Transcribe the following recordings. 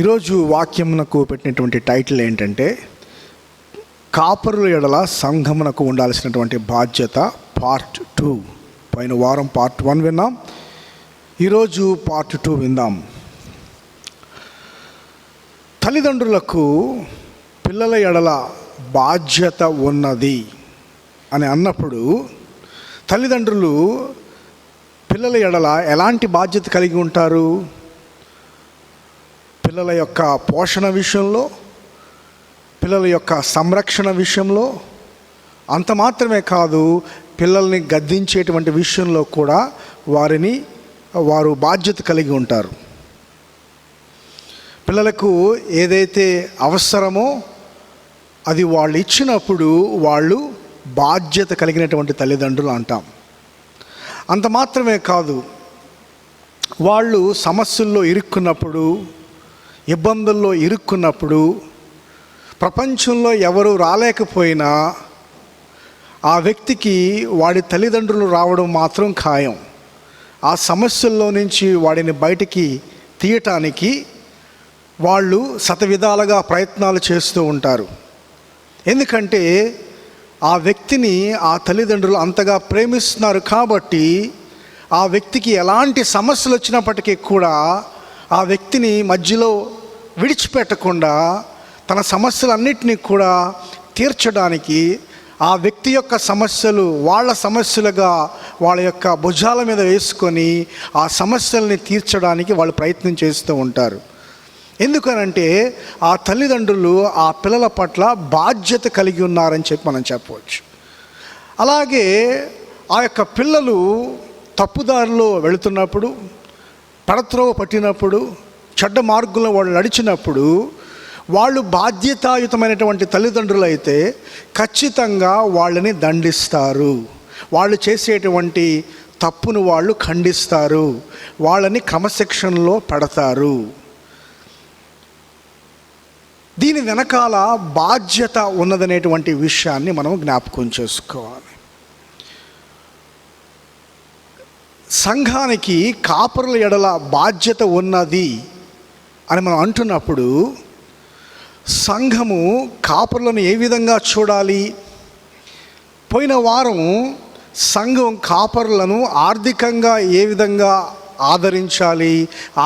ఈరోజు వాక్యమునకు పెట్టినటువంటి టైటిల్ ఏంటంటే కాపరుల ఎడల సంఘమునకు ఉండాల్సినటువంటి బాధ్యత పార్ట్ 2. పైన వారం పార్ట్ 1 విన్నాం. ఈరోజు పార్ట్ 2 విందాం. తల్లిదండ్రులకు పిల్లల ఎడల బాధ్యత ఉన్నది అని అన్నప్పుడు తల్లిదండ్రులు పిల్లల ఎడల ఎలాంటి బాధ్యత కలిగి ఉంటారు? పిల్లల యొక్క పోషణ విషయంలో, పిల్లల యొక్క సంరక్షణ విషయంలో, అంత మాత్రమే కాదు, పిల్లల్ని గద్దించేటువంటి విషయంలో కూడా వారు బాధ్యత కలిగి ఉంటారు. పిల్లలకు ఏదైతే అవసరమో అది వాళ్ళు ఇచ్చినప్పుడు వాళ్ళు బాధ్యత కలిగినటువంటి తల్లిదండ్రులు అంటాం. అంత మాత్రమే కాదు, వాళ్ళు సమస్యల్లో ఇరుక్కున్నప్పుడు, ఇబ్బందుల్లో ఇరుక్కున్నప్పుడు, ప్రపంచంలో ఎవరు రాలేకపోయినా ఆ వ్యక్తికి వాడి తల్లిదండ్రులు రావడం మాత్రం ఖాయం. ఆ సమస్యల్లో నుంచి వాడిని బయటికి తీయటానికి వాళ్ళు శతవిధాలుగా ప్రయత్నాలు చేస్తూ ఉంటారు. ఎందుకంటే ఆ వ్యక్తిని ఆ తల్లిదండ్రులు అంతగా ప్రేమిస్తున్నారు కాబట్టి ఆ వ్యక్తికి ఎలాంటి సమస్యలు వచ్చినప్పటికీ కూడా ఆ వ్యక్తిని మధ్యలో విడిచిపెట్టకుండా తన సమస్యలన్నింటినీ కూడా తీర్చడానికి, ఆ వ్యక్తి యొక్క సమస్యలు వాళ్ళ సమస్యలుగా వాళ్ళ యొక్క భుజాల మీద వేసుకొని ఆ సమస్యల్ని తీర్చడానికి వాళ్ళు ప్రయత్నం చేస్తూ ఉంటారు. ఎందుకనంటే ఆ తల్లిదండ్రులు ఆ పిల్లల పట్ల బాధ్యత కలిగి ఉన్నారని చెప్పి మనం చెప్పవచ్చు. అలాగే ఆ యొక్క పిల్లలు తప్పుదారిలో వెళుతున్నప్పుడు, పడత్రోవ పట్టినప్పుడు, చెడ్డ మార్గంలో వాళ్ళు నడిచినప్పుడు వాళ్ళు బాధ్యతాయుతమైనటువంటి తల్లిదండ్రులు అయితే ఖచ్చితంగా వాళ్ళని దండిస్తారు. వాళ్ళు చేసేటువంటి తప్పును వాళ్ళు ఖండిస్తారు, వాళ్ళని క్రమశిక్షణలో పెడతారు. దీని వెనకాల బాధ్యత ఉన్నదనేటువంటి విషయాన్ని మనం జ్ఞాపకం చేసుకోవాలి. సంఘానికి కాపరుల ఎడల బాధ్యత ఉన్నది అని మనం అంటున్నప్పుడు సంఘము కాపరులను ఏ విధంగా చూడాలి? పోయిన వారం సంఘం కాపరులను ఆర్థికంగా ఏ విధంగా ఆదరించాలి,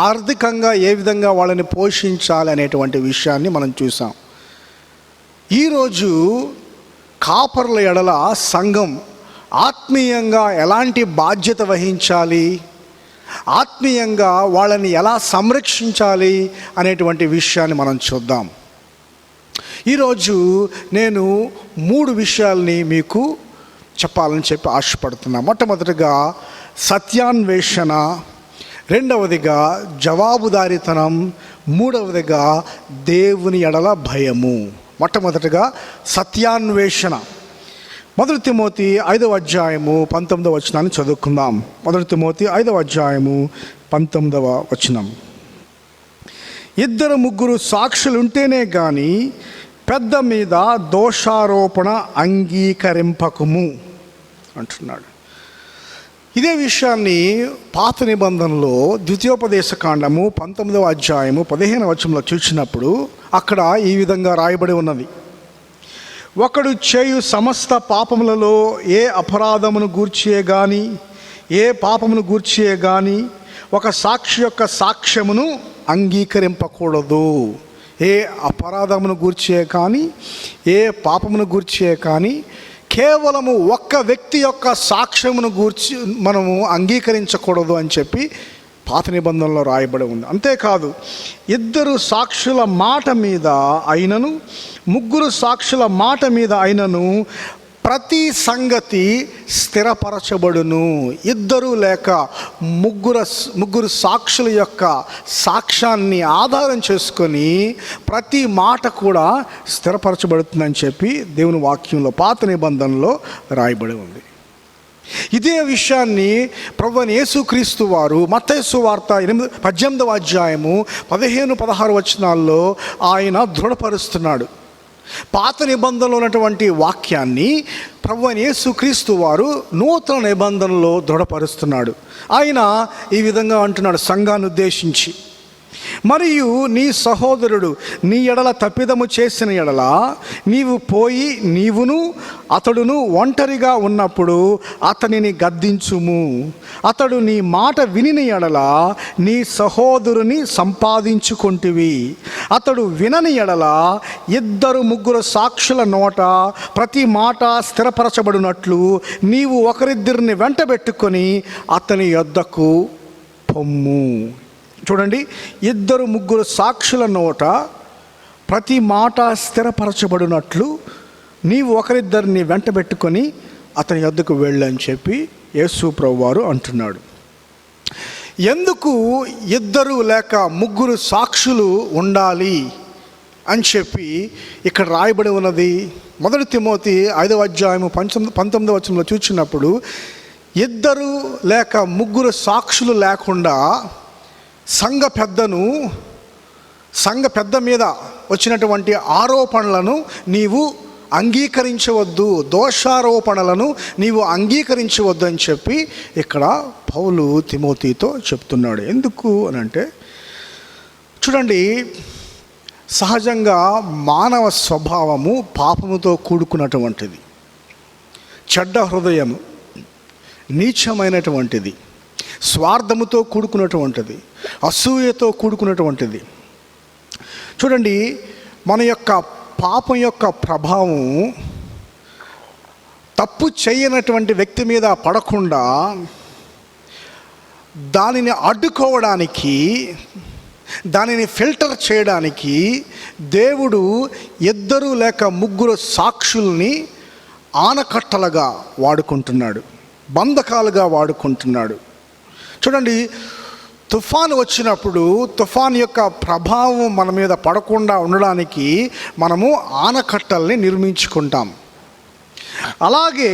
ఆర్థికంగా ఏ విధంగా వాళ్ళని పోషించాలి అనేటువంటి విషయాన్ని మనం చూసాం. ఈరోజు కాపరుల ఎడల సంఘం ఆత్మీయంగా ఎలాంటి బాధ్యత వహించాలి, ఆత్మీయంగా వాళ్ళని ఎలా సంరక్షించాలి అనేటువంటి విషయాన్ని మనం చూద్దాం. ఈరోజు నేను 3 విషయాల్ని మీకు చెప్పాలని చెప్పి ఆశపడుతున్నా. మొట్టమొదటిగా సత్యాన్వేషణ, రెండవదిగా జవాబుదారీతనం, మూడవదిగా దేవుని ఎడల భయము. మొట్టమొదటిగా సత్యాన్వేషణ. 1 తిమోతి 5వ అధ్యాయము 19వ వచనాన్ని చదువుకుందాం. 1 తిమోతి 5వ అధ్యాయము 19వ వచనం. 2-3 సాక్షులు ఉంటేనే కానీ పెద్ద మీద దోషారోపణ అంగీకరింపకము అంటున్నాడు. ఇదే విషయాన్ని పాత నిబంధనలో ద్వితీయోపదేశకాండము 19వ అధ్యాయము 15వ వచనంలో చూసినప్పుడు అక్కడ ఈ విధంగా రాయబడి ఉన్నది: ఒకడు చేయు సమస్త పాపములలో ఏ అపరాధమును గూర్చియే కానీ, ఏ పాపమును గూర్చియే కానీ ఒక సాక్షి యొక్క సాక్ష్యమును అంగీకరింపకూడదు. ఏ అపరాధమును గూర్చియే కానీ, ఏ పాపమును గూర్చియే కానీ కేవలము ఒక్క వ్యక్తి యొక్క సాక్ష్యమును గూర్చి మనము అంగీకరించకూడదు అని చెప్పి పాత నిబంధనలో రాయబడి ఉంది. అంతేకాదు, 2 సాక్షుల మాట మీద అయినను, 3 సాక్షుల మాట మీద అయినను ప్రతి సంగతి స్థిరపరచబడును. 2 లేక 3 సాక్షుల యొక్క సాక్ష్యాన్ని ఆధారం చేసుకొని ప్రతి మాట కూడా స్థిరపరచబడుతుందని చెప్పి దేవుని వాక్యంలో పాత నిబంధనలో రాయబడి ఉంది. ఇదే విషయాన్ని ప్రభువైన యేసుక్రీస్తు వారు మత్తయి సువార్త 18వ అధ్యాయము 15-16 వచనాల్లో ఆయన దృఢపరుస్తున్నాడు. పాత నిబంధనలో ఉన్నటువంటి వాక్యాన్ని ప్రభువైన యేసుక్రీస్తు వారు నూతన నిబంధనలో దృఢపరుస్తున్నాడు. ఆయన ఈ విధంగా అంటున్నాడు సంఘాన్ని ఉద్దేశించి, మరియు నీ సహోదరుడు నీ ఎడల తప్పిదము చేసిన ఎడల నీవు పోయి నీవును అతడును ఒంటరిగా ఉన్నప్పుడు అతనిని గద్దించుము. అతడు నీ మాట వినిన ఎడల నీ సహోదరుని సంపాదించుకొంటివి. అతడు వినని ఎడల 2-3 సాక్షుల నోట ప్రతి మాట స్థిరపరచబడినట్లు నీవు ఒకరిద్దరిని వెంటబెట్టుకొని అతని యొద్దకు పొమ్ము. చూడండి, 2-3 సాక్షుల నోట ప్రతి మాట స్థిరపరచబడినట్లు నీవు ఒకరిద్దరిని వెంటబెట్టుకొని అతని యొద్దకు వెళ్ళని చెప్పి యేసు ప్రభువారు అంటున్నాడు. ఎందుకు 2 లేక 3 సాక్షులు ఉండాలి అని చెప్పి ఇక్కడ రాయబడి ఉన్నది? 1 తిమోతి 5వ అధ్యాయము 19వ వచనంలో చూసినప్పుడు 2 లేక 3 సాక్షులు లేకుండా సంఘ పెద్ద మీద వచ్చినటువంటి ఆరోపణలను నీవు అంగీకరించవద్దు, దోషారోపణలను నీవు అంగీకరించవద్దు అని చెప్పి ఇక్కడ పౌలు తిమోతితో చెప్తున్నాడు. ఎందుకు అనంటే, చూడండి, సహజంగా మానవ స్వభావము పాపముతో కూడుకున్నటువంటిది, చెడ్డ హృదయము, నీచమైనటువంటిది, స్వార్థముతో కూడుకున్నటువంటిది, అసూయతో కూడుకున్నటువంటిది. చూడండి, మన యొక్క పాపం యొక్క ప్రభావం తప్పు చేయనటువంటి వ్యక్తి మీద పడకుండా దానిని అడ్డుకోవడానికి, దానిని ఫిల్టర్ చేయడానికి దేవుడు 2 లేక 3 సాక్షుల్ని ఆనకట్టలుగా వాడుకుంటున్నాడు, బంధకాలుగా వాడుకుంటున్నాడు. చూడండి, తుఫాను వచ్చినప్పుడు తుఫాను యొక్క ప్రభావం మన మీద పడకుండా ఉండడానికి మనము ఆనకట్టల్ని నిర్మించుకుంటాం. అలాగే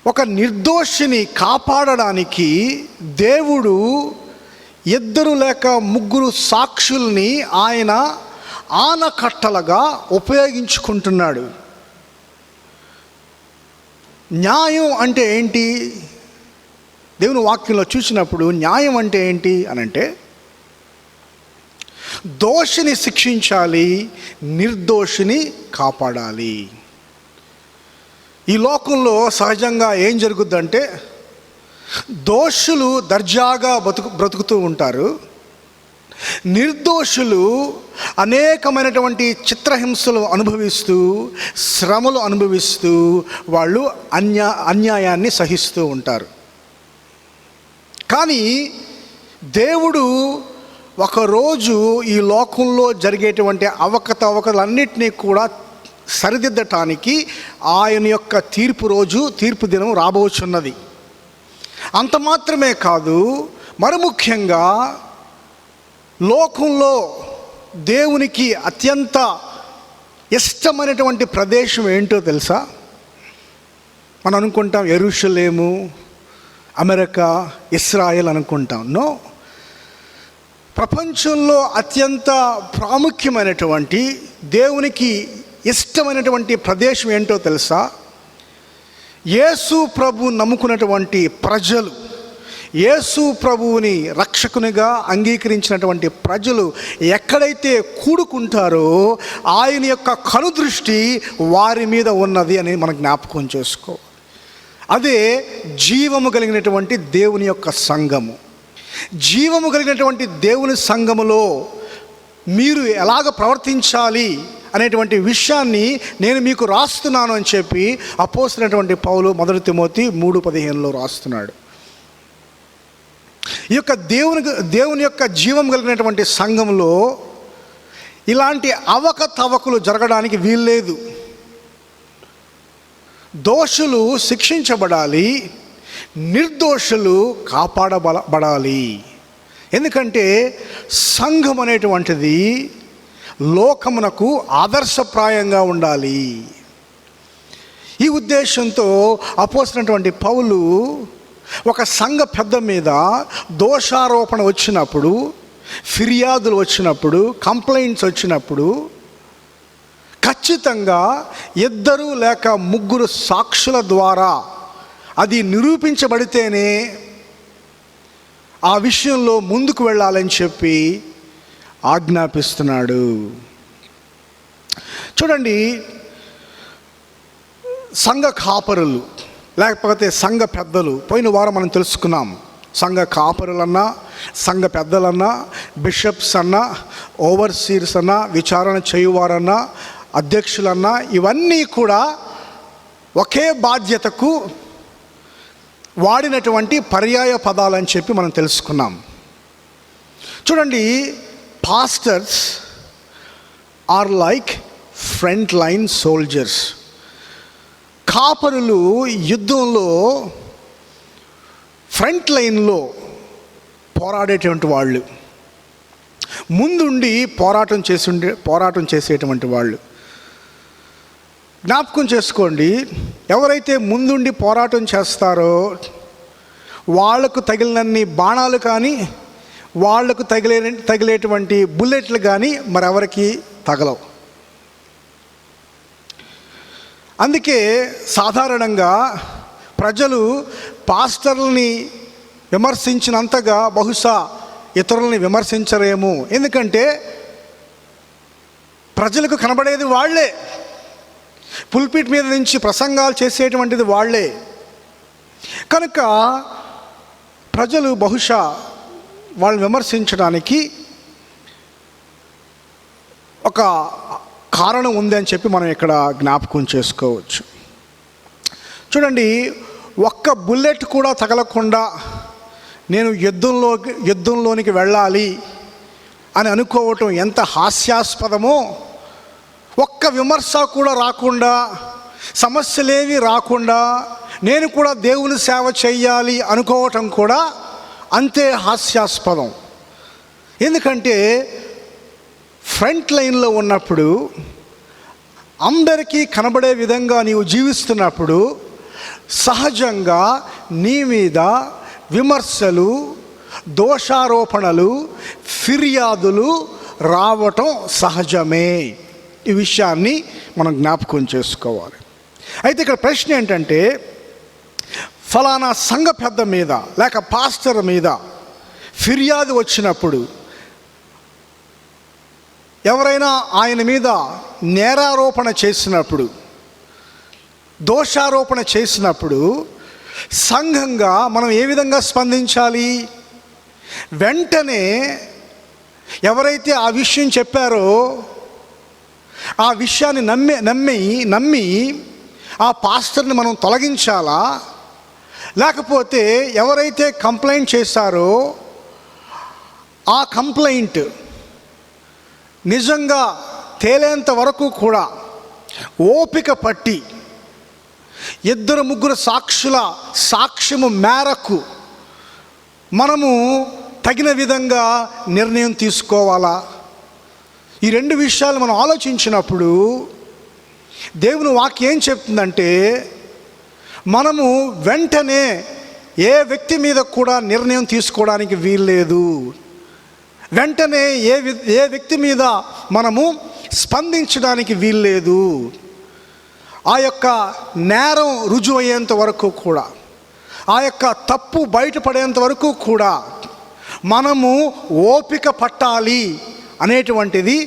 ఒక నిర్దోషిని కాపాడడానికి దేవుడు 2 లేక 3 సాక్షుల్ని ఆయన ఆనకట్టలుగా ఉపయోగించుకుంటున్నాడు. న్యాయం అంటే ఏంటి? దేవుని వాక్యంలో చూసినప్పుడు న్యాయం అంటే ఏంటి అనంటే, దోషిని శిక్షించాలి, నిర్దోషిని కాపాడాలి. ఈ లోకంలో సహజంగా ఏం జరుగుద్దంటే, దోషులు దర్జాగా బ్రతుకుతూ ఉంటారు, నిర్దోషులు అనేకమైనటువంటి చిత్రహింసలు అనుభవిస్తూ, శ్రమలు అనుభవిస్తూ వాళ్ళు అన్యాయాన్ని సహిస్తూ ఉంటారు. కానీ దేవుడు ఒకరోజు ఈ లోకంలో జరిగేటువంటి అవకతవకలన్నిటినీ కూడా సరిదిద్దటానికి ఆయన యొక్క తీర్పు దినం రాబోచున్నది. అంత మాత్రమే కాదు, మరి ముఖ్యంగా లోకంలో దేవునికి అత్యంత ఇష్టమైనటువంటి ప్రదేశం ఏంటో తెలుసా? మనం అనుకుంటాం యెరూషలేము, అమెరికా, ఇస్రాయెల్ అనుకుంటాం. నో, ప్రపంచంలో అత్యంత ప్రాముఖ్యమైనటువంటి దేవునికి ఇష్టమైనటువంటి ప్రదేశం ఏంటో తెలుసా? యేసు ప్రభు నమ్ముకున్నటువంటి ప్రజలు, యేసు ప్రభువుని రక్షకునిగా అంగీకరించినటువంటి ప్రజలు ఎక్కడైతే కూడుకుంటారో ఆయన యొక్క కనుదృష్టి వారి మీద ఉన్నది అని మనం జ్ఞాపకం చేసుకో. అదే జీవము కలిగినటువంటి దేవుని యొక్క సంఘము. జీవము కలిగినటువంటి దేవుని సంఘములో మీరు ఎలాగ ప్రవర్తించాలి అనేటువంటి విషయాన్ని నేను మీకు రాస్తున్నాను అని చెప్పి అపోస్తలుడైనటువంటి పౌలు 1 తిమోతి 3:15 రాస్తున్నాడు. ఈ యొక్క దేవుని యొక్క జీవం కలిగినటువంటి సంఘంలో ఇలాంటి అవకతవకలు జరగడానికి వీల్లేదు. దోషులు శిక్షించబడాలి, నిర్దోషులు కాపాడబడాలి. ఎందుకంటే సంఘం అనేటువంటిది లోకమునకు ఆదర్శప్రాయంగా ఉండాలి. ఈ ఉద్దేశంతో అపోస్తలుడైనటువంటి పౌలు ఒక సంఘ పెద్ద మీద దోషారోపణ వచ్చినప్పుడు, ఫిర్యాదులు వచ్చినప్పుడు, కంప్లైంట్స్ వచ్చినప్పుడు ఖచ్చితంగా 2 లేక 3 సాక్షుల ద్వారా అది నిరూపించబడితేనే ఆ విషయంలో ముందుకు వెళ్ళాలని చెప్పి ఆజ్ఞాపిస్తున్నాడు. చూడండి, సంఘ కాపరులు లేకపోతే సంఘ పెద్దలు, పోయిన వారం మనం తెలుసుకున్నాం. సంఘ కాపరులన్నా, సంఘ పెద్దలన్నా, బిషప్స్ అన్నా, ఓవర్సీర్స్ అన్నా, విచారణ చేయువారన్నా, అధ్యక్షులన్నా, ఇవన్నీ కూడా ఒకే బాధ్యతకు వాడినటువంటి పర్యాయ పదాలని చెప్పి మనం తెలుసుకున్నాం. చూడండి, pastors are like front line soldiers. కాపరులు యుద్ధంలో ఫ్రంట్ లైన్లో పోరాడేటువంటి వాళ్ళు, ముందుండి పోరాటం చేసేటువంటి వాళ్ళు. జ్ఞాపకం చేసుకోండి, ఎవరైతే ముందుండి పోరాటం చేస్తారో వాళ్లకు తగిలినన్ని బాణాలు కానీ, వాళ్లకు తగిలేటువంటి బుల్లెట్లు కానీ మరెవరికి తగలవు. అందుకే సాధారణంగా ప్రజలు పాస్టర్లని విమర్శించినంతగా బహుశా ఇతరులని విమర్శించరేమో. ఎందుకంటే ప్రజలకు కనబడేది వాళ్ళే, పుల్పిట్ మీద నుంచి ప్రసంగాలు చేసేటువంటిది వాళ్ళే. కనుక ప్రజలు బహుశా వాళ్ళని విమర్శించడానికి ఒక కారణం ఉంది అని చెప్పి మనం ఇక్కడ జ్ఞాపకం చేసుకోవచ్చు. చూడండి, ఒక్క బుల్లెట్ కూడా తగలకుండా నేను యుద్ధంలోనికి వెళ్ళాలి అని అనుకోవటం ఎంత హాస్యాస్పదమో, ఒక్క విమర్శ కూడా రాకుండా, సమస్యలేవి రాకుండా నేను కూడా దేవుని సేవ చేయాలి అనుకోవటం కూడా అంతే హాస్యాస్పదం. ఎందుకంటే ఫ్రంట్ లైన్లో ఉన్నప్పుడు, అందరికీ కనబడే విధంగా నీవు జీవిస్తున్నప్పుడు సహజంగా నీ మీద విమర్శలు, దోషారోపణలు, ఫిర్యాదులు రావటం సహజమే. ఈ విషయాన్ని మనం జ్ఞాపకం చేసుకోవాలి. అయితే ఇక్కడ ప్రశ్న ఏంటంటే, ఫలానా సంఘ పెద్ద మీద లేక పాస్టర్ మీద ఫిర్యాదు వచ్చినప్పుడు, ఎవరైనా ఆయన మీద నేరారోపణ చేసినప్పుడు, దోషారోపణ చేసినప్పుడు సంఘంగా మనం ఏ విధంగా స్పందించాలి? వెంటనే ఎవరైతే ఆ విషయం చెప్పారో ఆ విషయాన్ని నమ్మి ఆ పాస్టర్ని మనం తొలగించాలా? లేకపోతే ఎవరైతే కంప్లైంట్ చేశారో ఆ కంప్లైంట్ నిజంగా తేలేంత వరకు కూడా ఓపిక పట్టి 2-3 సాక్షుల సాక్ష్యము మేరకు మనము తగిన విధంగా నిర్ణయం తీసుకోవాలా? ఈ 2 విషయాలు మనం ఆలోచించినప్పుడు దేవుని వాక్యం ఏం చెప్తుందంటే, మనము వెంటనే ఏ వ్యక్తి మీద కూడా నిర్ణయం తీసుకోవడానికి వీల్లేదు. వెంటనే ఏ వ్యక్తి మీద మనము స్పందించడానికి వీల్లేదు. ఆ యొక్క నేరం రుజువు అయ్యేంత వరకు కూడా, ఆ యొక్క తప్పు బయటపడేంత వరకు కూడా మనము ఓపిక పట్టాలి అనేటువంటిది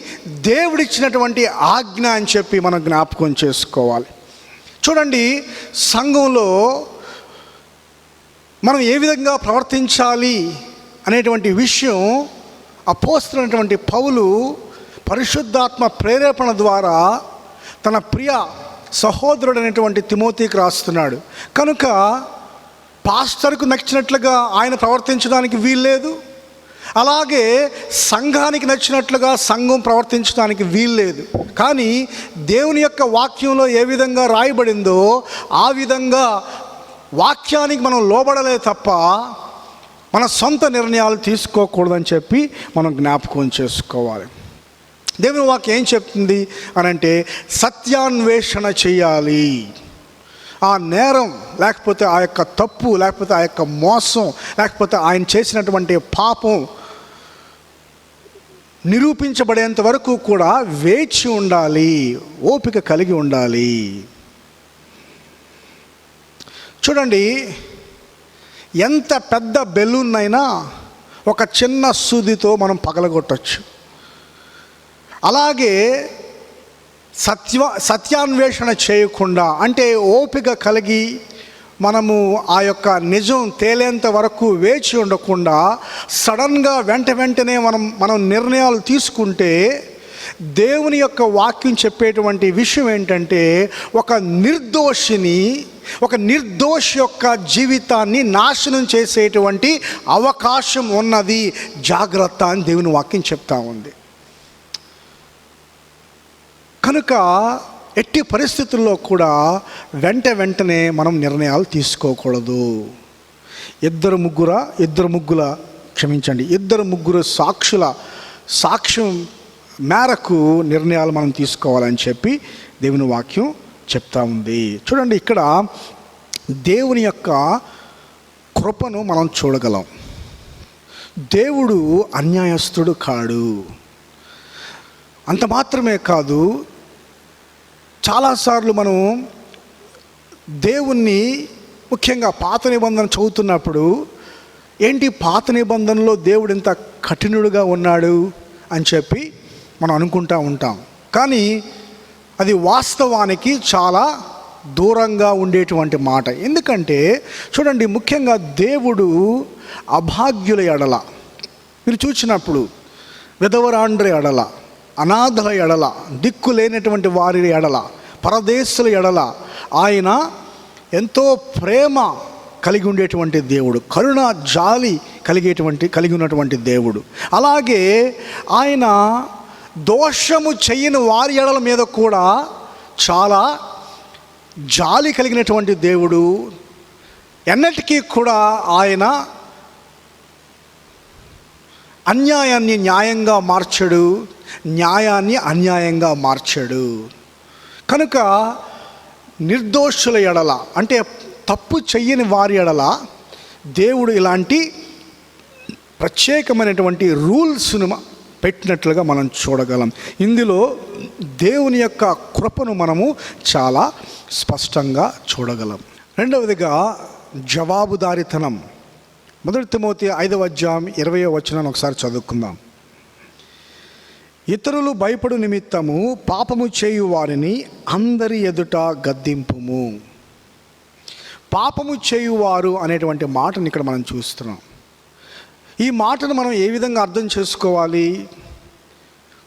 దేవుడిచ్చినటువంటి ఆజ్ఞ అని చెప్పి మనం జ్ఞాపకం చేసుకోవాలి. చూడండి, సంఘంలో మనం ఏ విధంగా ప్రవర్తించాలి అనేటువంటి విషయం అపోస్తలుడైనటువంటి పౌలు పరిశుద్ధాత్మ ప్రేరేపణ ద్వారా తన ప్రియ సహోదరుడైనటువంటి తిమోతికి రాస్తున్నాడు. కనుక పాస్టర్కు నచ్చినట్లుగా ఆయన ప్రవర్తించడానికి వీల్లేదు, అలాగే సంఘానికి నచ్చినట్లుగా సంఘం ప్రవర్తించడానికి వీల్లేదు. కానీ దేవుని యొక్క వాక్యంలో ఏ విధంగా రాయబడిందో ఆ విధంగా వాక్యానికి మనం లోబడలే తప్ప మన సొంత నిర్ణయాలు తీసుకోకూడదని చెప్పి మనం జ్ఞాపకం చేసుకోవాలి. దేవుని వాక్యం ఏం చెప్తుంది అనంటే, సత్యాన్వేషణ చేయాలి. ఆ నేరం లేకపోతే ఆ యొక్క తప్పు లేకపోతే ఆ యొక్క మోసం లేకపోతే ఆయన చేసినటువంటి పాపం నిరూపించబడేంత వరకు కూడా వేచి ఉండాలి, ఓపిక కలిగి ఉండాలి. చూడండి, ఎంత పెద్ద బెలూన్ అయినా ఒక చిన్న సూదితో మనం పగలగొట్టచ్చు. అలాగే సత్యాన్వేషణ చేయకుండా, అంటే ఓపిక కలిగి మనము ఆ యొక్క నిజం తేలేంత వరకు వేచి ఉండకుండా సడన్గా వెంటనే మనం నిర్ణయాలు తీసుకుంటే, దేవుని యొక్క వాక్యం చెప్పేటువంటి విషయం ఏంటంటే, ఒక నిర్దోషి యొక్క జీవితాన్ని నాశనం చేసేటువంటి అవకాశం ఉన్నది, జాగ్రత్త అని దేవుని వాక్యం చెప్తా ఉంది. కనుక ఎట్టి పరిస్థితుల్లో కూడా వెంటనే మనం నిర్ణయాలు తీసుకోకూడదు. ఇద్దరు ముగ్గురు సాక్ష్యం మేరకు నిర్ణయాలు మనం తీసుకోవాలని చెప్పి దేవుని వాక్యం చెప్తా ఉంది. చూడండి, ఇక్కడ దేవుని యొక్క కృపను మనం చూడగలం. దేవుడు అన్యాయస్తుడు కాడు. అంత మాత్రమే కాదు, చాలాసార్లు మనం దేవుణ్ణి, ముఖ్యంగా పాత నిబంధన చదువుతున్నప్పుడు, ఏంటి పాత నిబంధనలో దేవుడు ఇంత కఠినుడుగా ఉన్నాడు అని చెప్పి మనం అనుకుంటూ ఉంటాం. కానీ అది వాస్తవానికి చాలా దూరంగా ఉండేటువంటి మాట. ఎందుకంటే చూడండి, ముఖ్యంగా దేవుడు అభాగ్యుల ఎడల, మీరు చూసినప్పుడు విధవరాండ్ర ఎడల, అనాథల ఎడల, దిక్కు లేనటువంటి వారి ఎడల, పరదేశుల ఎడల ఆయన ఎంతో ప్రేమ కలిగి ఉండేటువంటి దేవుడు, కరుణ జాలి కలిగి ఉన్నటువంటి దేవుడు. అలాగే ఆయన దోషము చెయ్యని వారి ఎడల మీద కూడా చాలా జాలి కలిగినటువంటి దేవుడు. ఎన్నటికీ కూడా ఆయన అన్యాయాన్ని న్యాయంగా మార్చడు, న్యాయాన్ని అన్యాయంగా మార్చాడు. కనుక నిర్దోషుల ఎడల, అంటే తప్పు చెయ్యని వారి ఎడల దేవుడు ఇలాంటి ప్రత్యేకమైనటువంటి రూల్స్ను పెట్టినట్లుగా మనం చూడగలం. ఇందులో దేవుని యొక్క కృపను మనము చాలా స్పష్టంగా చూడగలం. రెండవదిగా జవాబుదారీతనం. 1 తిమోతి 5వ అధ్యాయం 20వ వచనాన్ని ఒకసారి చదువుకుందాం. ఇతరులు భయపడు నిమిత్తము పాపము చేయు వారిని అందరి ఎదుట గద్దింపుము. పాపము చేయువారు అనేటువంటి మాటను ఇక్కడ మనం చూస్తున్నాం. ఈ మాటను మనం ఏ విధంగా అర్థం చేసుకోవాలి?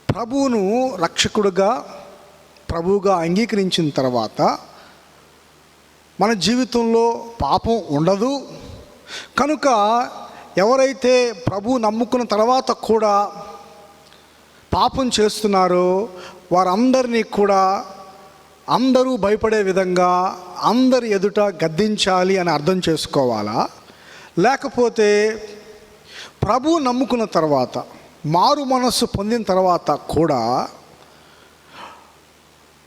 ప్రభువును రక్షకుడుగా, ప్రభువుగా అంగీకరించిన తర్వాత మన జీవితంలో పాపం ఉండదు. కనుక ఎవరైతే ప్రభువు నమ్ముకున్న తర్వాత కూడా పాపం చేస్తున్నారో వారందరినీ కూడా అందరూ భయపడే విధంగా అందరి ఎదుట గద్దించాలి అని అర్థం చేసుకోవాలా? లేకపోతే ప్రభువు నమ్ముకున్న తర్వాత, మారు మనస్సు పొందిన తర్వాత కూడా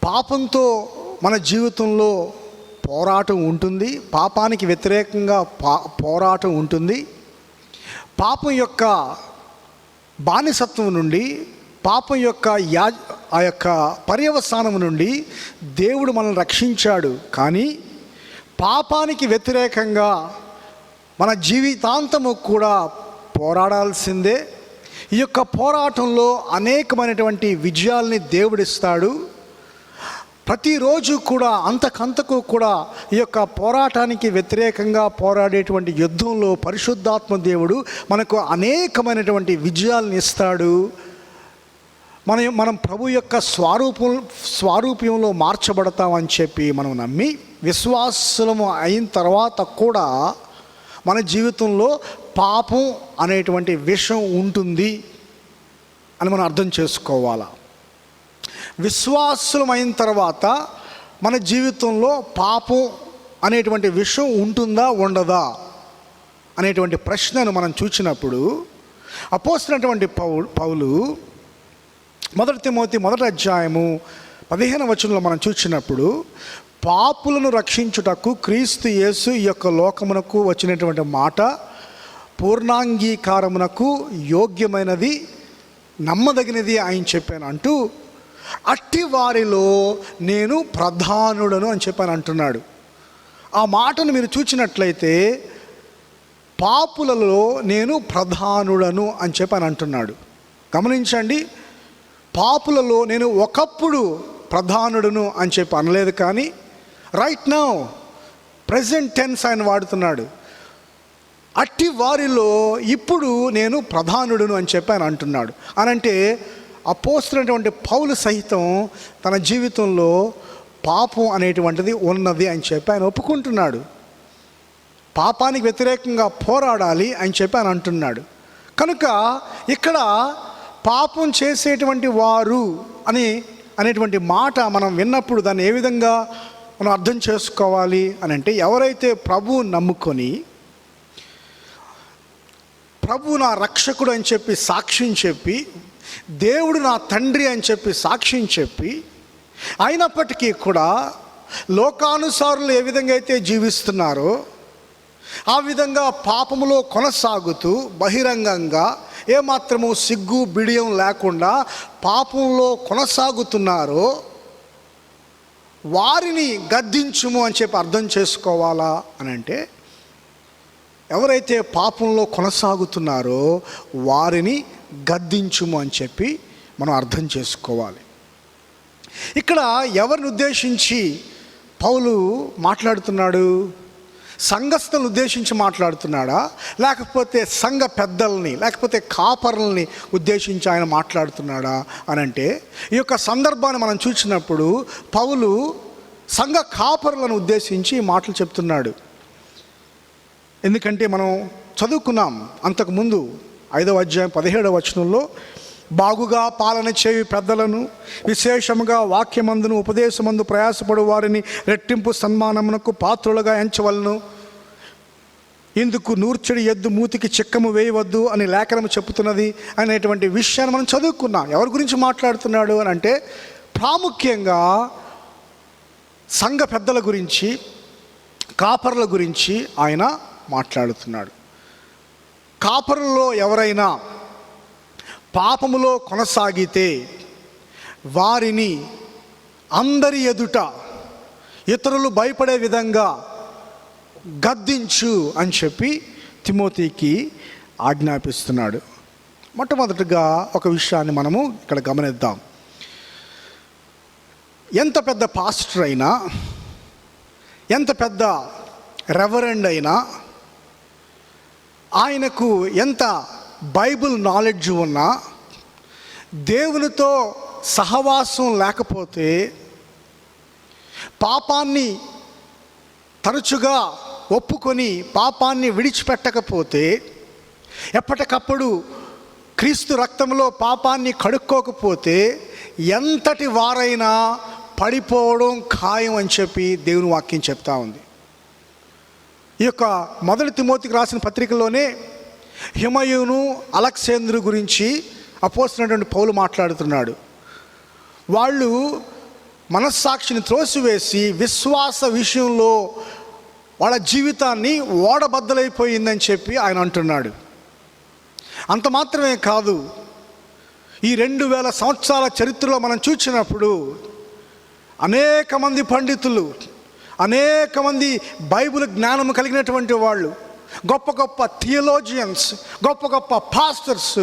పాపంతో మన జీవితంలో పోరాటం ఉంటుంది, పాపానికి వ్యతిరేకంగా పోరాటం ఉంటుంది. పాపం యొక్క బానిసత్వం నుండి, పాపం యొక్క ఆ యొక్క పర్యవసానం నుండి దేవుడు మనల్ని రక్షించాడు. కానీ పాపానికి వ్యతిరేకంగా మన జీవితాంతము కూడా పోరాడాల్సిందే. ఈ యొక్క పోరాటంలో అనేకమైనటువంటి విజయాల్ని దేవుడిస్తాడు. ప్రతిరోజు కూడా అంతకంతకు కూడా ఈ యొక్క పోరాటానికి వ్యతిరేకంగా పోరాడేటువంటి యుద్ధంలో పరిశుద్ధాత్మ దేవుడు మనకు అనేకమైనటువంటి విజయాలను ఇస్తాడు. మనం ప్రభు యొక్క స్వారూప్యంలో మార్చబడతామని చెప్పి మనం నమ్మి విశ్వాసము అయిన తర్వాత కూడా మన జీవితంలో పాపం అనేటువంటి విషయం ఉంటుంది అని మనం అర్థం చేసుకోవాలా. విశ్వాసులం అయిన తర్వాత మన జీవితంలో పాపం అనేటువంటి విషయం ఉంటుందా ఉండదా అనేటువంటి ప్రశ్నను మనం చూసినప్పుడు అపోస్తలుడైనటువంటి పౌలు 1 తిమోతి 1వ అధ్యాయము 15వ వచనంలో మనం చూసినప్పుడు, పాపులను రక్షించుటకు క్రీస్తు యేసు ఈ యొక్క లోకమునకు వచ్చినటువంటి మాట పూర్ణాంగీకారమునకు యోగ్యమైనది, నమ్మదగినది ఆయన చెప్పాను అంటూ, అట్టి వారిలో నేను ప్రధానుడను అని చెప్పాను అంటున్నాడు. ఆ మాటను మీరు చూసినట్లయితే పాపులలో నేను ప్రధానుడను అని చెప్పి అని అంటున్నాడు. గమనించండి, పాపులలో నేను ఒకప్పుడు ప్రధానుడును అని చెప్పి అనలేదు, కానీ రైట్ నౌ ప్రెజెంట్ టెన్స్ ఆయన వాడుతున్నాడు. అట్టి వారిలో ఇప్పుడు నేను ప్రధానుడును అని చెప్పి ఆయన అంటున్నాడు. అనంటే అపోస్తలుడైనటువంటి పౌలు సహితం తన జీవితంలో పాపం అనేటువంటిది ఉన్నది అని చెప్పి ఆయన ఒప్పుకుంటున్నాడు. పాపానికి వ్యతిరేకంగా పోరాడాలి అని చెప్పి ఆయన అంటున్నాడు. కనుక ఇక్కడ పాపం చేసేటువంటి వారు అనేటువంటి మాట మనం విన్నప్పుడు దాన్ని ఏ విధంగా మనం అర్థం చేసుకోవాలి అని అంటే, ఎవరైతే ప్రభువు నమ్ముకొని ప్రభు నా రక్షకుడు అని చెప్పి సాక్ష్యం చెప్పి, దేవుడు నా తండ్రి అని చెప్పి సాక్ష్యం చెప్పి, అయినప్పటికీ కూడా లోకానుసారులు ఏ విధంగా అయితే జీవిస్తున్నారో ఆ విధంగా పాపములో కొనసాగుతూ బహిరంగంగా ఏమాత్రము సిగ్గు బిడియం లేకుండా పాపంలో కొనసాగుతున్నారో వారిని గద్దించుము అని చెప్పి అర్థం చేసుకోవాలా అని అంటే, ఎవరైతే పాపంలో కొనసాగుతున్నారో వారిని గద్దించుము అని చెప్పి మనం అర్థం చేసుకోవాలి. ఇక్కడ ఎవరిని ఉద్దేశించి పౌలు మాట్లాడుతున్నాడు? సంఘస్థులను ఉద్దేశించి మాట్లాడుతున్నాడా, లేకపోతే సంఘ పెద్దల్ని, లేకపోతే కాపరుల్ని ఉద్దేశించి ఆయన మాట్లాడుతున్నాడా అని అంటే, ఈ యొక్క సందర్భాన్ని మనం చూసినప్పుడు పౌలు సంఘ కాపరులను ఉద్దేశించి మాటలు చెప్తున్నాడు. ఎందుకంటే మనం చదువుకున్నాం అంతకుముందు 5వ అధ్యాయం 17వ వచనంలో, బాగుగా పాలన చేయు పెద్దలను, విశేషముగా వాక్యమందును ఉపదేశమందు ప్రయాసపడు వారిని రెట్టింపు సన్మానమునకు పాత్రులుగా ఎంచవలను, ఇందుకు నూర్చడి ఎద్దు మూతికి చిక్కము వేయవద్దు అని లేఖనము చెప్పుతున్నది అనేటువంటి విషయాన్ని మనం చదువుకున్నాం. ఎవరి గురించి మాట్లాడుతున్నాడు అని అంటే, ప్రాముఖ్యంగా సంఘ పెద్దల గురించి, కాపరుల గురించి ఆయన మాట్లాడుతున్నాడు. కాపరుల్లో ఎవరైనా పాపములో కొనసాగితే వారిని అందరి ఎదుట ఇతరులు భయపడే విధంగా గద్దించు అని చెప్పి తిమోతికి ఆజ్ఞాపిస్తున్నాడు. మొట్టమొదటిగా ఒక విషయాన్ని మనము ఇక్కడ గమనిద్దాం. ఎంత పెద్ద పాస్టర్ అయినా, ఎంత పెద్ద రెవరెండ్ అయినా, ఆయనకు ఎంత బైబిల్ నాలెడ్జ్ ఉన్నా, దేవునితో సహవాసం లేకపోతే, పాపాన్ని తరచుగా ఒప్పుకొని పాపాన్ని విడిచిపెట్టకపోతే, ఎప్పటికప్పుడు క్రీస్తు రక్తంలో పాపాన్ని కడుక్కోకపోతే ఎంతటి వారైనా పడిపోవడం ఖాయం అని చెప్పి దేవుని వాక్యం చెప్తా ఉంది. ఈ యొక్క 1 తిమోతికి రాసిన పత్రికలోనే హిమయును, అలెగ్జాంద్రు గురించి అపోస్తలుడైనటువంటి పౌలు మాట్లాడుతున్నాడు. వాళ్ళు మనస్సాక్షిని త్రోసివేసి విశ్వాస విషయంలో వాళ్ళ జీవితాన్ని ఓడబద్దలైపోయిందని చెప్పి ఆయన అంటున్నాడు. అంత మాత్రమే కాదు, ఈ 2000 సంవత్సరాల చరిత్రలో మనం చూసినప్పుడు అనేక మంది పండితులు, అనేక మంది బైబిల్ జ్ఞానం కలిగినటువంటి వాళ్ళు, గొప్ప గొప్ప థియోలాజియన్స్, గొప్ప గొప్ప పాస్టర్స్,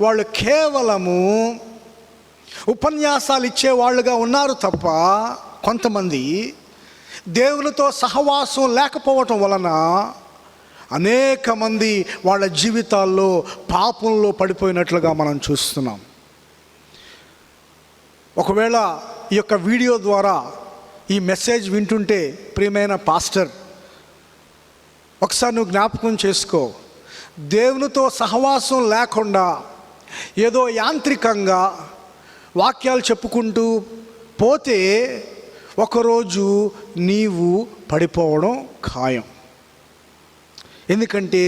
వాళ్ళు కేవలము ఉపన్యాసాలు ఇచ్చేవాళ్ళుగా ఉన్నారు తప్ప, కొంతమంది దేవునితో సహవాసం లేకపోవటం వలన అనేక మంది వాళ్ళ జీవితాల్లో పాపంలో పడిపోయినట్లుగా మనం చూస్తున్నాం. ఒకవేళ ఈ యొక్క వీడియో ద్వారా ఈ మెసేజ్ వింటుంటే, ప్రియమైన పాస్టర్, ఒకసారి నువ్వు జ్ఞాపకం చేసుకో, దేవునితో సహవాసం లేకుండా ఏదో యాంత్రికంగా వాక్యాలు చెప్పుకుంటూ పోతే ఒకరోజు నీవు పడిపోవడం ఖాయం. ఎందుకంటే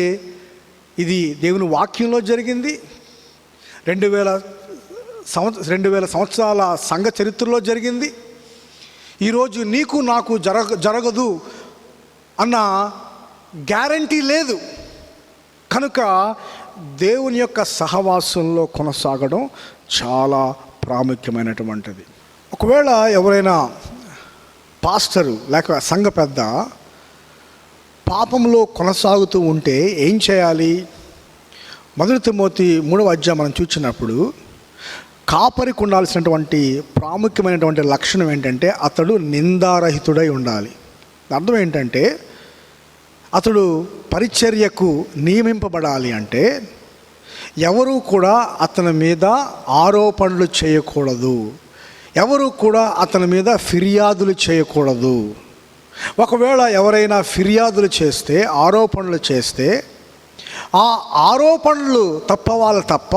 ఇది దేవుని వాక్యంలో జరిగింది. 2000 సంవత్సరాల సంఘ చరిత్రలో జరిగింది. ఈరోజు నీకు నాకు జరగదు అన్న గ్యారంటీ లేదు. కనుక దేవుని యొక్క సహవాసంలో కొనసాగడం చాలా ప్రాముఖ్యమైనటువంటిది. ఒకవేళ ఎవరైనా పాస్టరు లేక సంఘ పెద్ద పాపంలో కొనసాగుతూ ఉంటే ఏం చేయాలి? 1 తిమోతి 3వ అధ్యాయం మనం చూసినప్పుడు కాపరికి ఉండాల్సినటువంటి ప్రాముఖ్యమైనటువంటి లక్షణం ఏంటంటే అతడు నిందారహితుడై ఉండాలి. అర్థం ఏంటంటే అతడు పరిచర్యకు నియమింపబడాలి అంటే ఎవరు కూడా అతని మీద ఆరోపణలు చేయకూడదు, ఎవరు కూడా అతని మీద ఫిర్యాదులు చేయకూడదు. ఒకవేళ ఎవరైనా ఫిర్యాదులు చేస్తే, ఆరోపణలు చేస్తే ఆ ఆరోపణలు తప్పవాలి తప్ప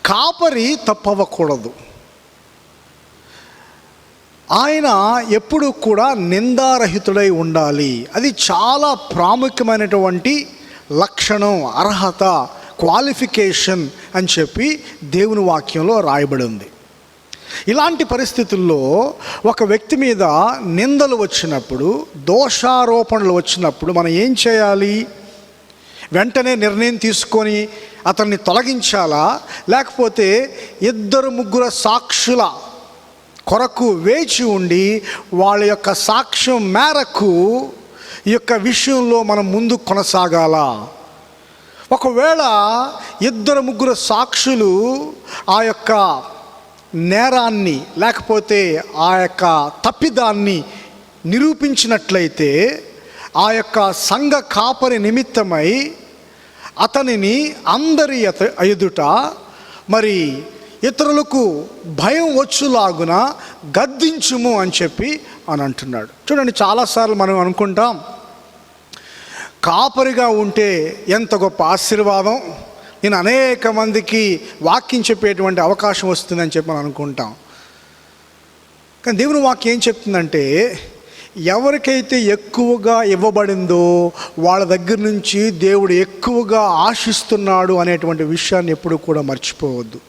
కాపరి తప్పవకూడదు. ఆయన ఎప్పుడు కూడా నిందారహితుడై ఉండాలి. అది చాలా ప్రాముఖ్యమైనటువంటి లక్షణం, అర్హత, క్వాలిఫికేషన్ అని చెప్పి దేవుని వాక్యంలో రాయబడి ఉంది. ఇలాంటి పరిస్థితుల్లో ఒక వ్యక్తి మీద నిందలు వచ్చినప్పుడు, దోషారోపణలు వచ్చినప్పుడు మనం ఏం చేయాలి? వెంటనే నిర్ణయం తీసుకొని అతన్ని తొలగించాలా, లేకపోతే 2-3 సాక్షుల కొరకు వేచి ఉండి వాళ్ళ యొక్క సాక్ష్యం మేరకు ఈ యొక్క విషయంలో మనం ముందు కొనసాగాల? ఒకవేళ 2-3 సాక్షులు ఆ యొక్క నేరాన్ని లేకపోతే ఆ యొక్క తప్పిదాన్ని నిరూపించినట్లయితే ఆ యొక్క సంఘ కాపరి నిమిత్తమై అతనిని అందరి ఎదుట మరి ఇతరులకు భయం వచ్చులాగున గద్దించుము అని చెప్పి అని అంటున్నాడు. చూడండి, చాలాసార్లు మనం అనుకుంటాం కాపరిగా ఉంటే ఎంత గొప్ప ఆశీర్వాదం, నేను అనేక మందికి వాక్యం చెప్పేటువంటి అవకాశం వస్తుందని చెప్పి మనం అనుకుంటాం. కానీ దేవుని వాక్యం ఏం చెప్తుందంటే ఎవరికైతే ఎక్కువగా ఇవ్వబడిందో వాళ్ళ దగ్గర నుంచి దేవుడు ఎక్కువగా ఆశిస్తున్నాడు అనేటువంటి విషయాన్ని ఎప్పుడు కూడా మర్చిపోవద్దు.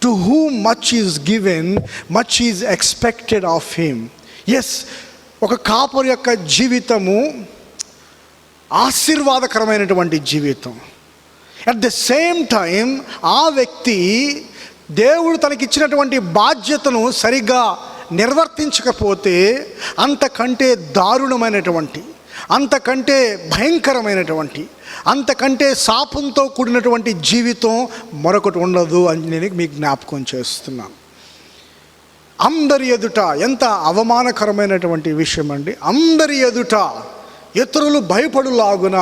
To whom much is given much is expected of him. Yes, ఒక కాపరి యొక్క జీవితము ఆశీర్వాదకరమైనటువంటి జీవితం. అట్ ద సేమ్ టైం ఆ వ్యక్తి దేవుడు తనకిచ్చినటువంటి బాధ్యతను సరిగ్గా నిర్వర్తించకపోతే అంతకంటే దారుణమైనటువంటి, అంతకంటే భయంకరమైనటువంటి, అంతకంటే శాపంతో కూడినటువంటి జీవితం మరొకటి ఉండదు అని నేను మీకు జ్ఞాపకం చేస్తున్నాను. అందరి ఎదుట ఎంత అవమానకరమైనటువంటి విషయం అండి. అందరి ఎదుట ఇతరులు భయపడులాగున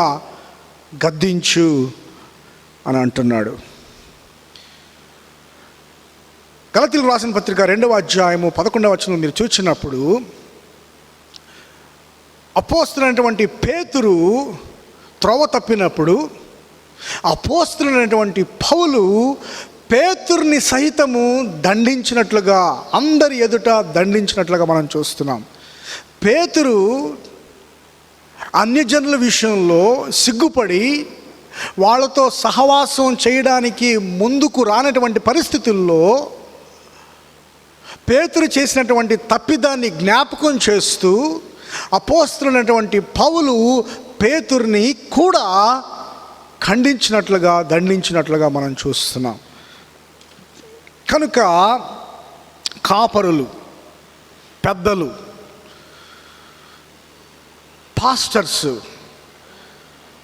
గద్దించు అని అంటున్నాడు. గలతీయులకు రాసిన పత్రిక 2వ అధ్యాయము 11వ వచనం మీరు చూసినప్పుడు అపోస్తలుడైనటువంటి పేతురు త్రోవ తప్పినప్పుడు అపోస్తలుడైనటువంటి పౌలు పేతురుని సహితము దండించినట్లుగా, అందరి ఎదుట దండించినట్లుగా మనం చూస్తున్నాం. పేతురు అన్యజనుల విషయంలో సిగ్గుపడి వాళ్ళతో సహవాసం చేయడానికి ముందుకు రానటువంటి పరిస్థితుల్లో పేతురు చేసినటువంటి తప్పిదాన్ని జ్ఞాపకం చేస్తూ అపోస్తలుడైనటువంటి పౌలు పేతురుని కూడా ఖండించినట్లుగా, దండించినట్లుగా మనం చూస్తున్నాం. కనుక కాపరులు, పెద్దలు, పాస్టర్స్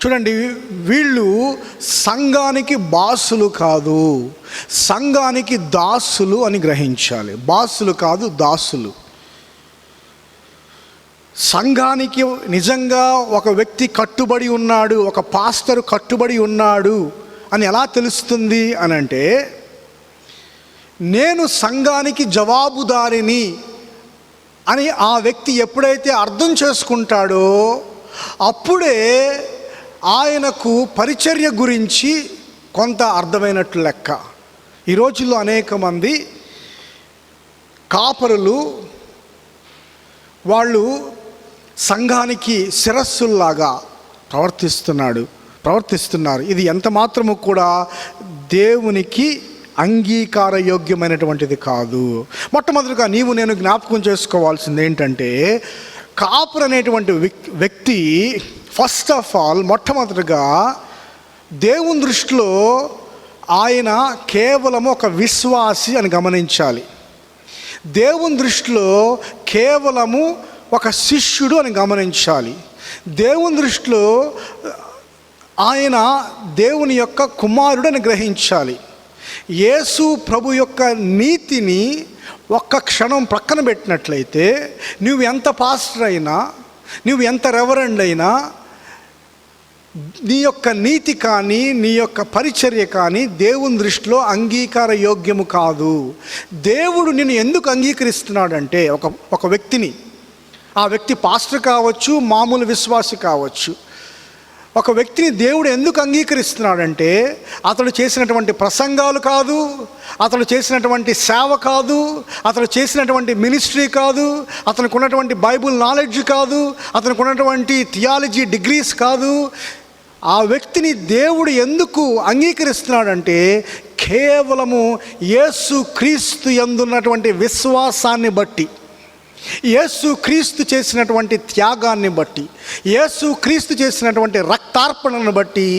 చూడండి, వీళ్ళు సంఘానికి బాసులు కాదు, సంఘానికి దాసులు అని గ్రహించాలి. బాసులు కాదు, దాసులు. సంఘానికి నిజంగా ఒక వ్యక్తి కట్టుబడి ఉన్నాడు, ఒక పాస్టర్ కట్టుబడి ఉన్నాడు అని ఎలా తెలుస్తుంది అని అంటే, నేను సంఘానికి జవాబుదారిని అని ఆ వ్యక్తి ఎప్పుడైతే అర్థం చేసుకుంటాడో అప్పుడే ఆయనకు పరిచర్య గురించి కొంత అర్థమైనట్లు లెక్క. ఈ రోజుల్లో అనేక మంది కాపరులు వాళ్ళు సంఘానికి శిరస్సుల్లాగా ప్రవర్తిస్తున్నారు. ఇది ఎంత మాత్రము కూడా దేవునికి అంగీకారయోగ్యమైనటువంటిది కాదు. మొట్టమొదటిగా నీవు నేను జ్ఞాపకం చేసుకోవాల్సింది ఏంటంటే, కాపరు అనేటువంటి వ్యక్తి ఫస్ట్ ఆఫ్ ఆల్ మొట్టమొదటిగా దేవుని దృష్టిలో ఆయన కేవలము ఒక విశ్వాసి అని గమనించాలి. దేవుని దృష్టిలో కేవలము ఒక శిష్యుడు అని గమనించాలి. దేవుని దృష్టిలో ఆయన దేవుని యొక్క కుమారుడని గ్రహించాలి. యేసు ప్రభు యొక్క నీతిని ఒక్క క్షణం ప్రక్కన పెట్టినట్లయితే నువ్వు ఎంత పాస్టర్ అయినా, నువ్వు ఎంత రెవరెండ్ అయినా, నీ యొక్క నీతి కానీ నీ యొక్క పరిచర్య కానీ దేవుని దృష్టిలో అంగీకార యోగ్యము కాదు. దేవుడు నిన్ను ఎందుకు అంగీకరిస్తున్నాడంటే, ఒక వ్యక్తిని, ఆ వ్యక్తి పాస్టర్ కావచ్చు, మామూలు విశ్వాసి కావచ్చు, ఒక వ్యక్తిని దేవుడు ఎందుకు అంగీకరిస్తున్నాడంటే అతడు చేసినటువంటి ప్రసంగాలు కాదు, అతడు చేసినటువంటి సేవ కాదు, అతడు చేసినటువంటి మినిస్ట్రీ కాదు, అతనికి ఉన్నటువంటి బైబుల్ నాలెడ్జ్ కాదు, అతనికి ఉన్నటువంటి థియాలజీ డిగ్రీస్ కాదు. ఆ వ్యక్తిని దేవుడు ఎందుకు అంగీకరిస్తున్నాడంటే కేవలము యేసు క్రీస్తు యందున్నటువంటి విశ్వాసాన్ని బట్టి, యేసు క్రీస్తు చేసినటువంటి త్యాగాన్ని బట్టి, యేసు క్రీస్తు చేసినటువంటి రక్తార్పణను బట్టి,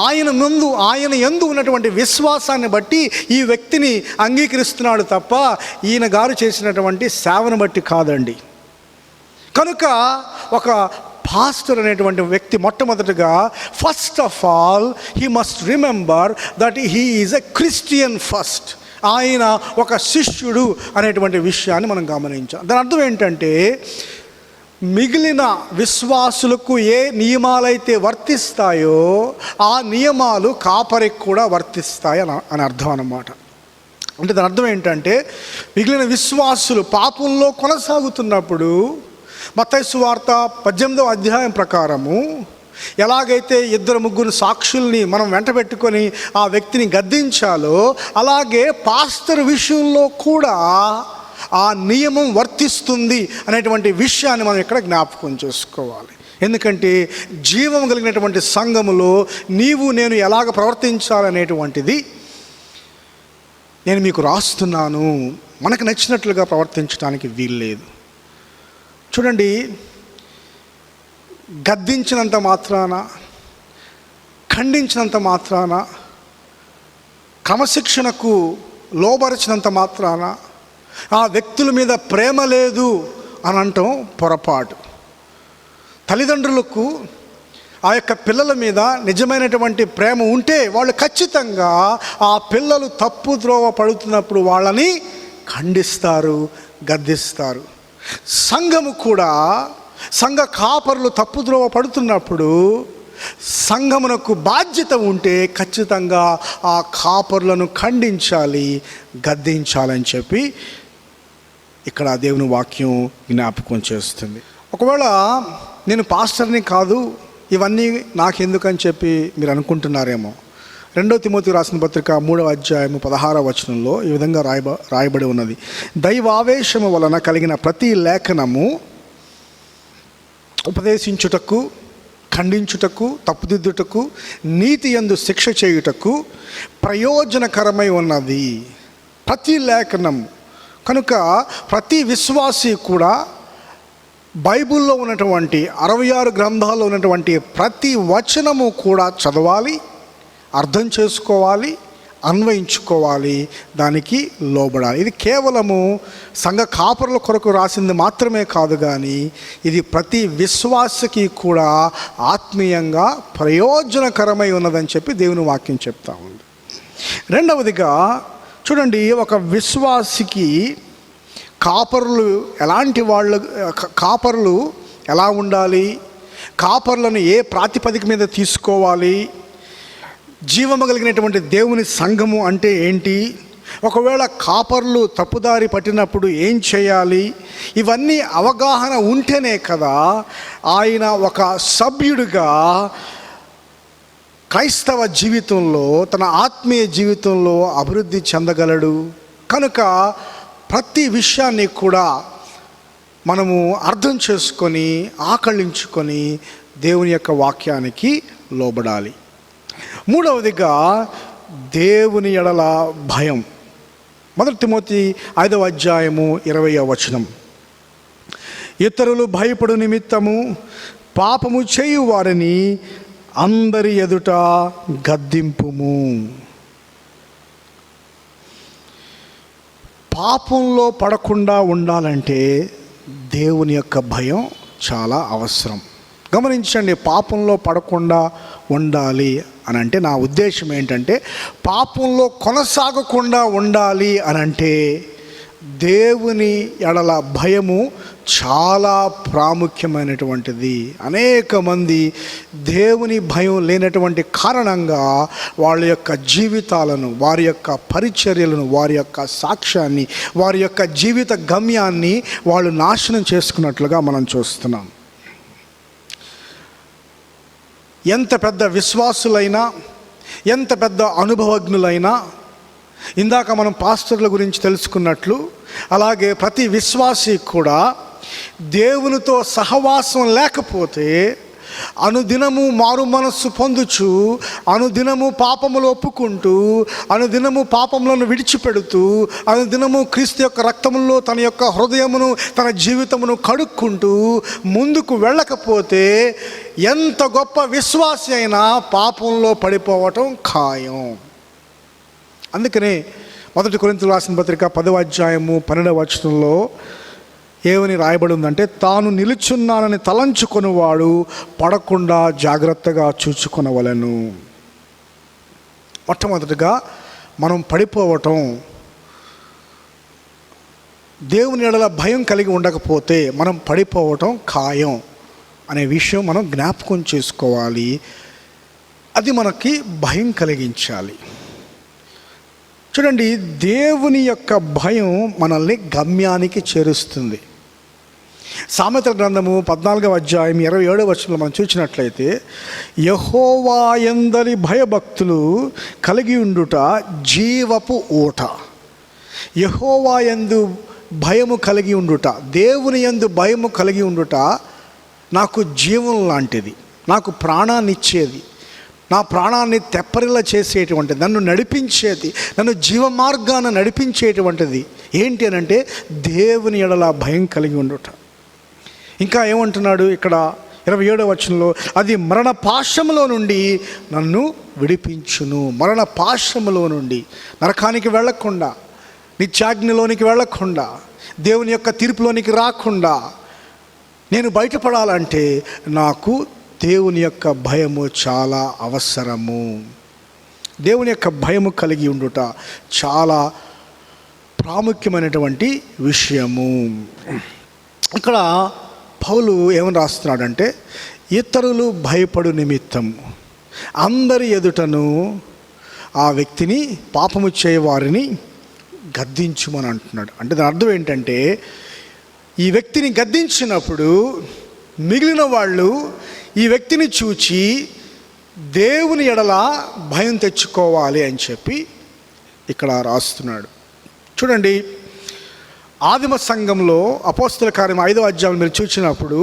ఆయన యందు ఉన్నటువంటి విశ్వాసాన్ని బట్టి ఈ వ్యక్తిని అంగీకరిస్తున్నాడు తప్ప ఈయన గారు చేసినటువంటి సేవను బట్టి కాదండి. కనుక ఒక పాస్టర్ అనేటువంటి వ్యక్తి మొట్టమొదటిగా first of all he must remember that he is a Christian first. ఆయన ఒక శిష్యుడు అనేటువంటి విషయాన్ని మనం గమనించాం. దాని అర్థం ఏంటంటే మిగిలిన విశ్వాసులకు ఏ నియమాలైతే వర్తిస్తాయో ఆ నియమాలు కాపరికి కూడా వర్తిస్తాయి అని అర్థం అన్నమాట. అంటే దాని అర్థం ఏంటంటే మిగిలిన విశ్వాసులు పాపంలో కొనసాగుతున్నప్పుడు మత్తయి సువార్త 18వ అధ్యాయం ప్రకారము ఎలాగైతే 2-3 సాక్షుల్ని మనం వెంట పెట్టుకొని ఆ వ్యక్తిని గద్దించాలో, అలాగే పాస్టర్ విషయంలో కూడా ఆ నియమం వర్తిస్తుంది అనేటువంటి విషయాన్ని మనం ఇక్కడ జ్ఞాపకం చేసుకోవాలి. ఎందుకంటే జీవం కలిగినటువంటి సంఘములో నీవు నేను ఎలాగ ప్రవర్తించాలనేటువంటిది నేను మీకు రాస్తున్నాను. మనకు నచ్చినట్లుగా ప్రవర్తించడానికి వీల్లేదు. చూడండి, గద్దించినంత మాత్రాన, ఖండించినంత మాత్రాన, క్రమశిక్షణకు లోబరిచినంత మాత్రాన ఆ వ్యక్తుల మీద ప్రేమ లేదు అని అంటాం పొరపాటు. తల్లిదండ్రులకు ఆ యొక్క పిల్లల మీద నిజమైనటువంటి ప్రేమ ఉంటే వాళ్ళు ఖచ్చితంగా ఆ పిల్లలు తప్పు ద్రోవ పడుతున్నప్పుడు వాళ్ళని ఖండిస్తారు, గద్దిస్తారు. సంఘము కూడా, సంఘ కాపరులు తప్పుద్రోవ పడుతున్నప్పుడు సంఘమునకు బాధ్యత ఉంటే ఖచ్చితంగా ఆ కాపరులను ఖండించాలి, గద్దించాలని చెప్పి ఇక్కడ దేవుని వాక్యం జ్ఞాపకం చేస్తుంది. ఒకవేళ నేను పాస్టర్ని కాదు, ఇవన్నీ నాకెందుకని చెప్పి మీరు అనుకుంటున్నారేమో. 2 తిమోతి రాసిన పత్రిక 3వ అధ్యాయము 16వ వచనంలో ఈ విధంగా రాయబడి ఉన్నది: దైవావేశము వలన కలిగిన ప్రతి లేఖనము ఉపదేశించుటకు, ఖండించుటకు, తప్పుదిద్దుటకు, నీతి యందు శిక్ష చేయుటకు ప్రయోజనకరమై ఉన్నది. ప్రతి లేఖనం. కనుక ప్రతి విశ్వాసి కూడా బైబిల్లో ఉన్నటువంటి 66 గ్రంథాల్లో ఉన్నటువంటి ప్రతి వచనము కూడా చదవాలి, అర్థం చేసుకోవాలి, అన్వయించుకోవాలి, దానికి లోబడాలి. ఇది కేవలము సంఘ కాపరుల కొరకు రాసింది మాత్రమే కాదు, కానీ ఇది ప్రతి విశ్వాసకి కూడా ఆత్మీయంగా ప్రయోజనకరమై ఉన్నదని చెప్పి దేవుని వాక్యం చెప్తా ఉంది. రెండవదిగా చూడండి, ఒక విశ్వాసికి కాపరులు ఎలా ఉండాలి, కాపరులను ఏ ప్రాతిపదిక మీద తీసుకోవాలి, జీవము కలిగినటువంటి దేవుని సంఘము అంటే ఏంటి, ఒకవేళ కాపర్లు తప్పుదారి పట్టినప్పుడు ఏం చేయాలి, ఇవన్నీ అవగాహన ఉంటేనే కదా ఆయన ఒక సభ్యుడిగా క్రైస్తవ జీవితంలో, తన ఆత్మీయ జీవితంలో అభివృద్ధి చెందగలడు. కనుక ప్రతి విషయాన్ని కూడా మనము అర్థం చేసుకొని, ఆకళించుకొని దేవుని యొక్క వాక్యానికి లోబడాలి. మూడవదిగా దేవుని ఎడల భయం. 1 తిమోతి 5వ అధ్యాయము 20వ వచనం: ఇతరులు భయపడు నిమిత్తము పాపము చేయు వారిని అందరి ఎదుట గద్దింపుము. పాపంలో పడకుండా ఉండాలంటే దేవుని యొక్క భయం చాలా అవసరం. గమనించండి, పాపంలో పడకుండా ఉండాలి అని అంటే నా ఉద్దేశం ఏంటంటే, పాపంలో కొనసాగకుండా ఉండాలి అని అంటే దేవుని ఎడల భయము చాలా ప్రాముఖ్యమైనటువంటిది. అనేక మంది దేవుని భయం లేనటువంటి కారణంగా వాళ్ళ యొక్క జీవితాలను, వారి యొక్క పరిచర్యలను, వారి యొక్క సాక్ష్యాన్ని, వారి యొక్క జీవిత గమ్యాన్ని వాళ్ళు నాశనం చేసుకున్నట్లుగా మనం చూస్తున్నాం. ఎంత పెద్ద విశ్వాసులైనా, ఎంత పెద్ద అనుభవజ్ఞులైనా, ఇందాక మనం పాస్టర్ల గురించి తెలుసుకున్నట్లు, అలాగే ప్రతి విశ్వాసి కూడా దేవునితో సహవాసం లేకపోతే అనుదినము మారు మనస్సు పొందుచు, అనుదినము పాపములు ఒప్పుకుంటూ, అనుదినము పాపములను విడిచిపెడుతూ, అనుదినము క్రీస్తు యొక్క రక్తములో తన యొక్క హృదయమును, తన జీవితమును కడుక్కుంటూ ముందుకు వెళ్ళకపోతే ఎంత గొప్ప విశ్వాసి అయినా పాపంలో పడిపోవటం ఖాయం. అందుకనే 1 కొరింథీయులకు రాసిన పత్రిక 10వ అధ్యాయము 12వ వచనంలో ఏమని రాయబడి ఉందంటే, తాను నిలుచున్నానని తలంచుకొనివాడు పడకుండా జాగ్రత్తగా చూచుకొనవలెను. మొట్టమొదటిగా మనం పడిపోవటం, దేవుని ఎడల భయం కలిగి ఉండకపోతే మనం పడిపోవటం ఖాయం అనే విషయం మనం జ్ఞాపకం చేసుకోవాలి. అది మనకి భయం కలిగించాలి. చూడండి, దేవుని యొక్క భయం మనల్ని గమ్యానికి చేరుస్తుంది. సామెతల గ్రంథము 14వ అధ్యాయం 27వ వచనంలో మనం చూసినట్లయితే, యెహోవా యందలి భయభక్తులు కలిగి ఉండుట జీవపు ఊట. యెహోవా యందు భయము కలిగి ఉండుట, దేవుని యందు భయము కలిగి ఉండుట నాకు జీవం లాంటిది, నాకు ప్రాణాన్ని ఇచ్చేది, నా ప్రాణాన్ని తెప్పరిల్ల చేసేటువంటిది, నన్ను నడిపించేది, నన్ను జీవ మార్గాన్ని నడిపించేటువంటిది ఏంటి అని అంటే దేవుని ఎడల భయం కలిగి ఉండుట. ఇంకా ఏమంటున్నాడు ఇక్కడ 27వ వచనంలో, అది మరణ పాశములో నుండి నన్ను విడిపించును. మరణ పాశములో నుండి, నరకానికి వెళ్ళకుండా, నిత్యాగ్నిలోనికి వెళ్ళకుండా, దేవుని యొక్క తీర్పులోనికి రాకుండా నేను బయటపడాలంటే నాకు దేవుని యొక్క భయము చాలా అవసరము. దేవుని యొక్క భయము కలిగి ఉండుట చాలా ప్రాముఖ్యమైనటువంటి విషయము. ఇక్కడ పౌలు ఏమని రాస్తున్నాడంటే, ఇతరులు భయపడు నిమిత్తం అందరి ఎదుటను ఆ వ్యక్తిని, పాపము చేయవారిని గద్దించుమని అంటున్నాడు. అంటే దాని అర్థం ఏంటంటే, ఈ వ్యక్తిని గద్దించినప్పుడు మిగిలిన వాళ్ళు ఈ వ్యక్తిని చూచి దేవుని ఎడల భయం తెచ్చుకోవాలి అని చెప్పి ఇక్కడ రాస్తున్నాడు. చూడండి, ఆదిమ సంఘంలో అపోస్తల కార్యం 5వ అధ్యాయం మీరు చూసినప్పుడు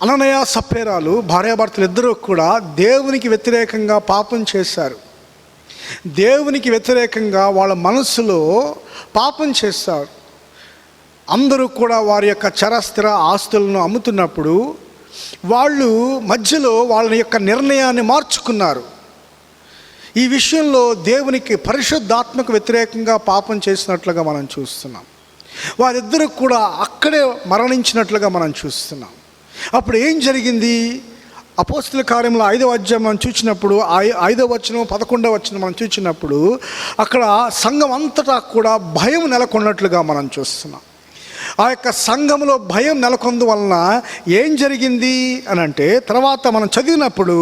అననయ సప్ఫేరాలు భార్యాభర్తలు ఇద్దరూ కూడా దేవునికి వ్యతిరేకంగా పాపం చేశారు. దేవునికి వ్యతిరేకంగా వాళ్ళ మనస్సులో పాపం చేస్తారు. అందరూ కూడా వారి యొక్క చరస్థిర ఆస్తులను అమ్ముతున్నప్పుడు వాళ్ళు మధ్యలో వాళ్ళ యొక్క నిర్ణయాన్ని మార్చుకున్నారు. ఈ విషయంలో దేవునికి, పరిశుద్ధాత్మకు వ్యతిరేకంగా పాపం చేసినట్లుగా మనం చూస్తున్నాం. వారిద్దరూ కూడా అక్కడే మరణించినట్లుగా మనం చూస్తున్నాం. అప్పుడు ఏం జరిగింది? అపోస్తల కార్యంలో 5వ అధ్యాయం మనం చూసినప్పుడు 5వ వచనం 11వ వచనం మనం చూసినప్పుడు అక్కడ సంఘం అంతటా కూడా భయం నెలకొన్నట్లుగా మనం చూస్తున్నాం. ఆ యొక్క సంఘంలో భయం నెలకొందు వలన ఏం జరిగింది అని అంటే, తర్వాత మనం చదివినప్పుడు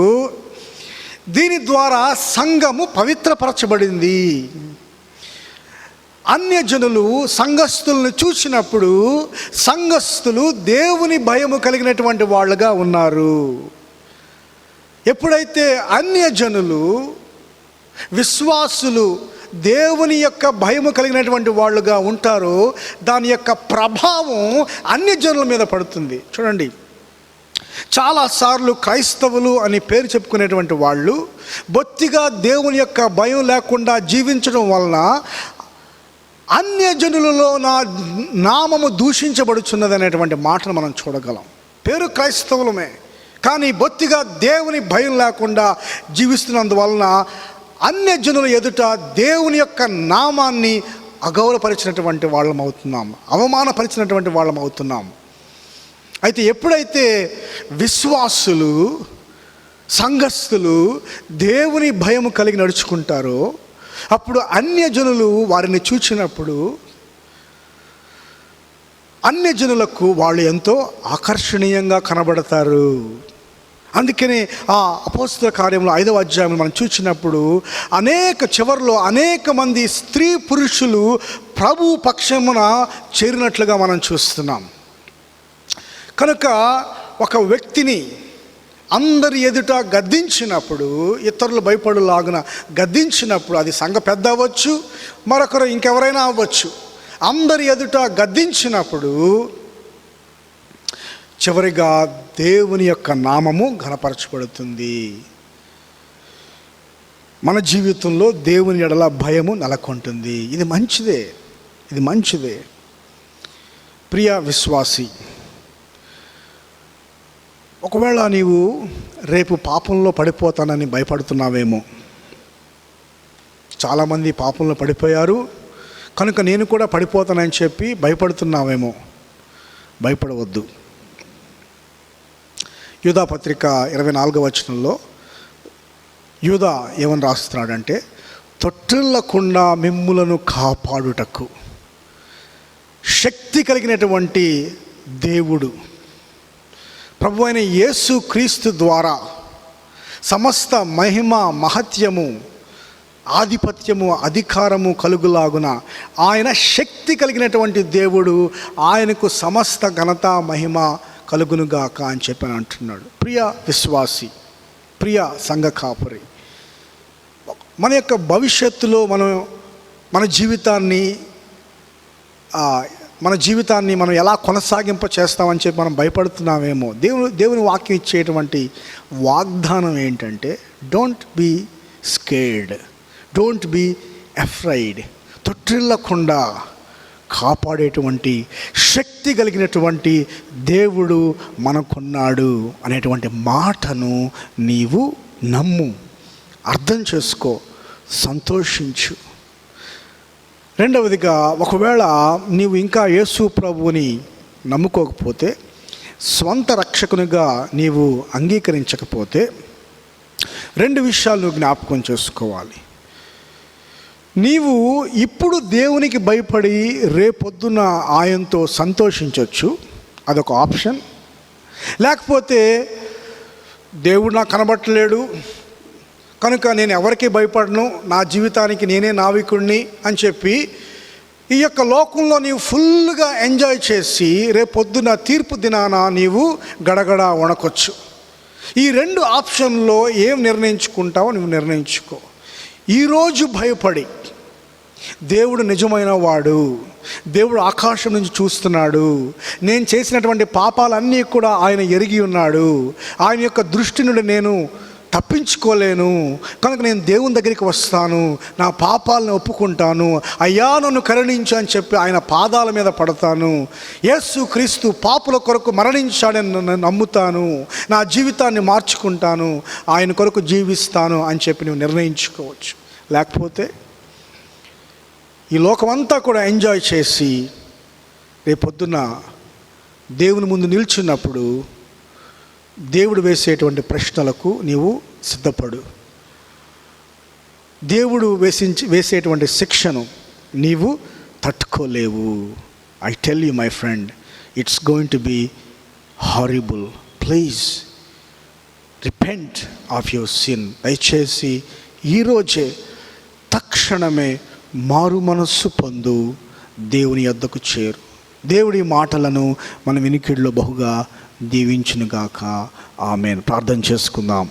దీని ద్వారా సంఘము పవిత్రపరచబడింది. అన్యజనులు సంఘస్థులను చూసినప్పుడు సంఘస్థులు దేవుని భయము కలిగినటువంటి వాళ్ళుగా ఉన్నారు. ఎప్పుడైతే అన్యజనులు, విశ్వాసులు దేవుని యొక్క భయము కలిగినటువంటి వాళ్ళుగా ఉంటారో దాని యొక్క ప్రభావం అన్యజనుల మీద పడుతుంది. చూడండి, చాలాసార్లు క్రైస్తవులు అని పేరు చెప్పుకునేటువంటి వాళ్ళు బొత్తిగా దేవుని యొక్క భయం లేకుండా జీవించడం వలన అన్యజనులలో నా నామము దూషించబడుచున్నది అనేటువంటి మాటను మనం చూడగలం. పేరు క్రైస్తవులమే, కానీ బొత్తిగా దేవుని భయం లేకుండా జీవిస్తున్నందువలన అన్యజనుల ఎదుట దేవుని యొక్క నామాన్ని అగౌరవపరిచినటువంటి వాళ్ళం అవుతున్నాం, అవమానపరిచినటువంటి వాళ్ళం అవుతున్నాం. అయితే ఎప్పుడైతే విశ్వాసులు, సంఘస్థులు దేవుని భయం కలిగి నడుచుకుంటారో అప్పుడు అన్యజనులు వారిని చూచినప్పుడు అన్యజనులకు వాళ్ళు ఎంతో ఆకర్షణీయంగా కనబడతారు. అందుకని ఆ అపోస్తల కార్యంలో 5వ అధ్యాయంలో మనం చూసినప్పుడు చివరిలో అనేక మంది స్త్రీ పురుషులు ప్రభు పక్షమున చేరినట్లుగా మనం చూస్తున్నాం. కనుక ఒక వ్యక్తిని అందరి ఎదుట గద్దించినప్పుడు, ఇతరులు భయపడులాగున గద్దించినప్పుడు, అది సంఘ పెద్ద అవ్వచ్చు, మరొకరు ఇంకెవరైనా అవ్వచ్చు, అందరి ఎదుట గద్దించినప్పుడు చివరిగా దేవుని యొక్క నామము ఘనపరచబడుతుంది. మన జీవితంలో దేవుని ఎడల భయము నెలకొంటుంది. ఇది మంచిదే. ప్రియ విశ్వాసి, ఒకవేళ నీవు రేపు పాపంలో పడిపోతానని భయపడుతున్నావేమో. చాలామంది పాపంలో పడిపోయారు కనుక నేను కూడా పడిపోతానని చెప్పి భయపడుతున్నావేమో. భయపడవద్దు. యూదా పత్రిక 24వ వచనంలో యూదా ఏమని రాస్తున్నాడంటే, తొట్టిల్లకుండా మిమ్ములను కాపాడుటకు శక్తి కలిగినటువంటి దేవుడు ప్రభు అయిన యేసు క్రీస్తు ద్వారా సమస్త మహిమ, మహత్యము, ఆధిపత్యము, అధికారము కలుగులాగున ఆయన శక్తి కలిగినటువంటి దేవుడు, ఆయనకు సమస్త ఘనత, మహిమ కలుగునుగాక అని చెప్పి అంటున్నాడు. ప్రియ విశ్వాసి, ప్రియ సంఘ కాపురి, మన యొక్క భవిష్యత్తులో మన జీవితాన్ని మనం ఎలా కొనసాగింప చేస్తామని చెప్పి మనం భయపడుతున్నామేమో. దేవుని వాక్యం ఇచ్చేటువంటి వాగ్దానం ఏంటంటే, don't be scared, don't be afraid. తొట్టిల్లకుండా కాపాడేటువంటి శక్తి కలిగినటువంటి దేవుడు మనకున్నాడు అనేటువంటి మాటను నీవు నమ్ము, అర్థం చేసుకో, సంతోషించు. రెండవదిగా, ఒకవేళ నీవు ఇంకా యేసు ప్రభువుని నమ్ముకోకపోతే, స్వంత రక్షకునిగా నీవు అంగీకరించకపోతే 2 విషయాలు జ్ఞాపకం చేసుకోవాలి. నీవు ఇప్పుడు దేవునికి భయపడి రేపొద్దున ఆయనతో సంతోషించవచ్చు, అదొక ఆప్షన్. లేకపోతే దేవుడు నాకు కనబట్టలేడు కనుక నేను ఎవరికి భయపడను, నా జీవితానికి నేనే నావికుడిని అని చెప్పి ఈ యొక్క లోకంలో నీవు ఫుల్గా ఎంజాయ్ చేసి రేపొద్దున తీర్పు దినాన నీవు గడగడ వణకొచ్చు. ఈ 2 ఆప్షన్లో ఏం నిర్ణయించుకుంటావో నువ్వు నిర్ణయించుకో. ఈరోజు భయపడి, దేవుడు నిజమైన వాడు, దేవుడు ఆకాశం నుంచి చూస్తున్నాడు, నేను చేసినటువంటి పాపాలన్నీ కూడా ఆయన ఎరిగి ఉన్నాడు, ఆయన యొక్క దృష్టి నుండి నేను తప్పించుకోలేను కనుక నేను దేవుని దగ్గరికి వస్తాను, నా పాపాలను ఒప్పుకుంటాను, అయ్యా నన్ను కరుణించు అని చెప్పి ఆయన పాదాల మీద పడతాను, యేసు క్రీస్తు పాపుల కొరకు మరణించాడని నమ్ముతాను, నా జీవితాన్ని మార్చుకుంటాను, ఆయన కొరకు జీవిస్తాను అని చెప్పి నువ్వు నిర్ణయించుకోవచ్చు. లేకపోతే ఈ లోకమంతా కూడా ఎంజాయ్ చేసి రేపొద్దున దేవుని ముందు నిల్చున్నప్పుడు దేవుడు వేసేటువంటి ప్రశ్నలకు నీవు సిద్ధపడు. దేవుడు వేసేటువంటి శిక్షను నీవు తట్టుకోలేవు. I tell you my friend, it's going to be horrible. Please repent of your sin. దయచేసి ఈరోజే తక్షణమే మారు మనస్సు పొందు, దేవుని యొద్దకు చేరు. దేవుడి మాటలను మన వినికిడిలో బహుగా దీవించునుగాక. ఆమేన్. ప్రార్థన చేసుకుందాం.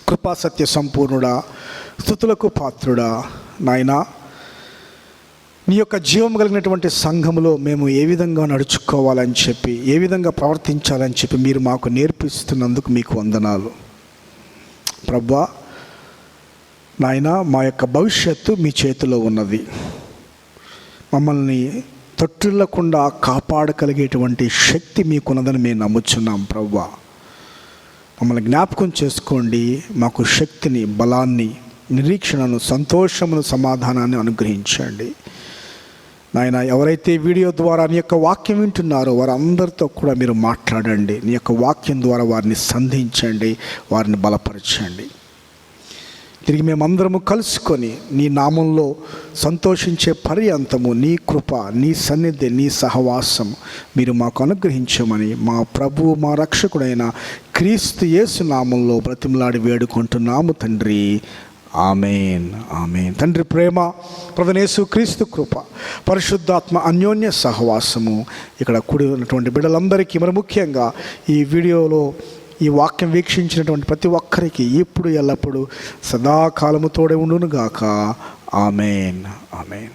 కృపా సత్య సంపూర్ణుడా, స్తుతులకు పాత్రుడా, నాయనా నీ యొక్క జీవం కలిగినటువంటి సంఘములో మేము ఏ విధంగా నడుచుకోవాలని చెప్పి, ఏ విధంగా ప్రవర్తించాలని చెప్పి మీరు మాకు నేర్పిస్తున్నందుకు మీకు వందనాలు ప్రభువా. నాయనా, మా యొక్క భవిష్యత్తు మీ చేతిలో ఉన్నది. మమ్మల్ని తొట్టిల్లకుండా కాపాడగలిగేటువంటి శక్తి మీకున్నదని మేము నమ్ముచున్నాం ప్రభువా. మమ్మల్ని జ్ఞాపకం చేసుకోండి. మాకు శక్తిని, బలాన్ని, నిరీక్షణను, సంతోషమును, సమాధానాన్ని అనుగ్రహించండి. నాయన, ఎవరైతే వీడియో ద్వారా నీ యొక్క వాక్యం వింటున్నారో వారందరితో కూడా మీరు మాట్లాడండి. నీ యొక్క వాక్యం ద్వారా వారిని సంధించండి, వారిని బలపరచండి. తిరిగి మేమందరము కలుసుకొని నీ నామంలో సంతోషించే పర్యంతము నీ కృప, నీ సన్నిధి, నీ సహవాసం మీరు మాకు అనుగ్రహించమని మా ప్రభువు, మా రక్షకుడైన క్రీస్తు యేసు నామంలో బ్రతిమలాడి వేడుకుంటున్నాము తండ్రి. ఆమేన్, ఆమేన్. తండ్రి ప్రేమ, ప్రభువైన యేసు క్రీస్తు కృప, పరిశుద్ధాత్మ అన్యోన్య సహవాసము ఇక్కడ కూడి ఉన్నటువంటి బిడ్డలందరికీ, మరి ముఖ్యంగా ఈ వీడియోలో ఈ వాక్యం వీక్షించినటువంటి ప్రతి ఒక్కరికి ఇప్పుడు ఎల్లప్పుడూ సదాకాలము తోడే ఉండునుగాక. ఆమేన్, ఆమేన్.